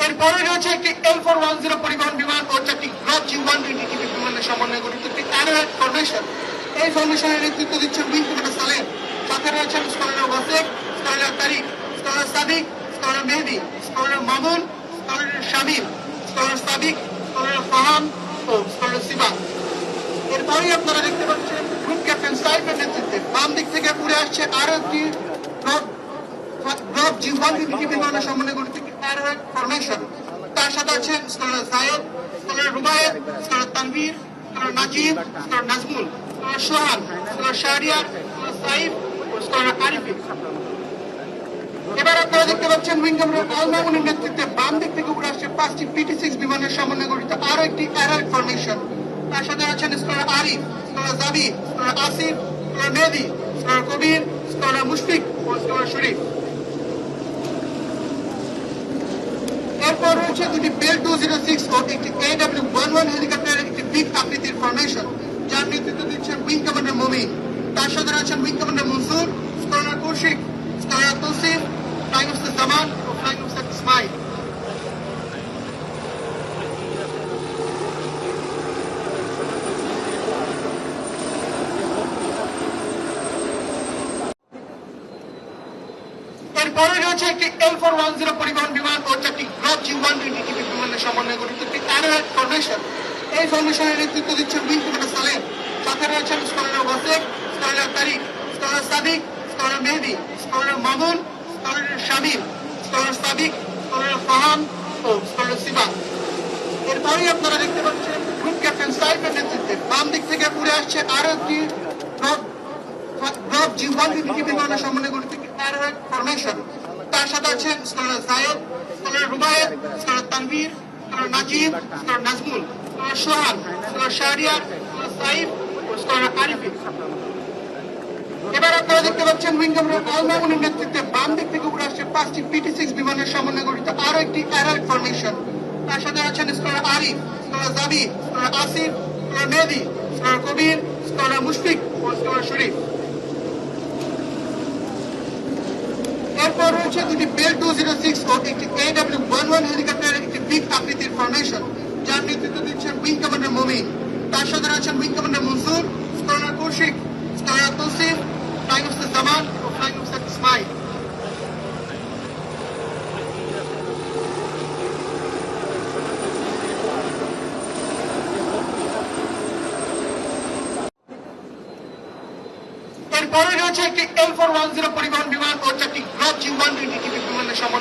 এরপরে রয়েছে একটি L410 পরিবহন বিমান ও চারটি গ্রব G120 বিমানের সমন্বয়ে গঠিত একটি অ্যারোহেড ফরমেশন। এই ফরমেশনের নেতৃত্ব দিচ্ছেন উইং কমান্ডার সালেম। সাথে রয়েছেন scholar Wasek, scholar Tariq, scholar Sadiq, scholar Mehedi, scholar Mamun, scholar Shamim, scholar Sadiq, scholar Faham ও স্কলার সিবা। এরপরেই আপনারা দেখতে পাচ্ছেন গ্রুপ ক্যাপ্টেন সাইফের নেতৃত্বে বাম দিক থেকে উড়ে আসছে আরো একটি গ্রব G120 বিমানের সমন্বয়ে গঠিত একটি অ্যারোহেড ফরমেশন। তার সাথে আছেন scholar Zayed, scholar Rubayet, scholar Tanvir, scholar Nazib, scholar Nazmul, scholar Sohan, scholar Shahriar, scholar Saif ও স্কলার আরিফি। এবার আপনারা দেখতে পাচ্ছেন উইং কমান্ডার আল মামুনের নেতৃত্বে বাম দিক থেকে উড়ে আসছে 5টি PT-6 বিমানের সমন্বয়ে গঠিত আরো একটি অ্যারোহেড ফরমেশন। তার সাথে আছেন স্কলার আরিফ, স্কলার জাবি, scholar Asif, scholar Mehedi, scholar কবির, স্কলার মুশফিক ও স্কলার শরীফ। এরপর রয়েছে দুটি বেল 206 ও একটি AW11 হেলিকপ্টারের একটি বিগ আকৃতির ফরমেশন, যার নেতৃত্ব দিচ্ছেন উইং কমান্ডার মমিন। তার সাথে রয়েছেন wing commander Mansur, scholar Kaushik, scholar Tausif, flying officer Zaman ও ফ্লাইং অফিসার ইসমাইল। এরপরে রয়েছে একটি L410 পরিবহন বিমান ও চারটি গ্রব G120 বিমানের সমন্বয়ে গঠিত একটি অ্যারোহেড ফরমেশন। এই ফরমেশনের নেতৃত্ব দিচ্ছেন উইং কমান্ডার সালেম। সাথে রয়েছেন scholar Wasek, scholar Tariq, scholar Sadiq, scholar Mehedi, scholar Mamun, scholar Shamim, scholar Sadiq, scholar Faham ও স্কলার সিবা। এরপরেই আপনারা দেখতে পাচ্ছেন গ্রুপ ক্যাপ্টেন সাইফের নেতৃত্বে বাম দিক থেকে উড়ে আসছে আরো একটি গ্রব G120 বিমানের সমন্বয়ে গঠিত একটি অ্যারোহেড ফরমেশন। তার সাথে আছেন scholar Zayed, scholar Rubayet, scholar Tanvir, scholar Nazib, scholar Nazmul, scholar Sohan, scholar Shahriar, scholar Saif ও স্কলার আরিফি। এবার আপনারা দেখতে পাচ্ছেন উইং কমান্ডার আল মামুনের নেতৃত্বে বাম দিক থেকে উড়ে আসছে 5টি PT-6 বিমানের সমন্বয়ে গঠিত আরো একটি অ্যারোহেড ফরমেশন। তার সাথে আছেন স্কলার আরিফ, স্কলার জাবি, scholar Asif, scholar Mehedi, scholar কবির, স্কলার মুশফিক ও স্কলার শরীফ। এরপর রয়েছে দুটি বেল 206 ও একটি AW11 হেলিকপ্টারের একটি বিগ আকৃতির ফরমেশন, যার নেতৃত্ব দিচ্ছেন উইং কমান্ডার মমিন। তার সাথে রয়েছেন wing commander Mansur, scholar Kaushik, scholar Tausif, flying officer Zaman ও ফ্লাইং অফিসার ইসমাইল। এরপরে রয়েছে একটি L410 পরিবহন বিমান ও চারটি গ্রব G120 বিমানের সমন্বয়ে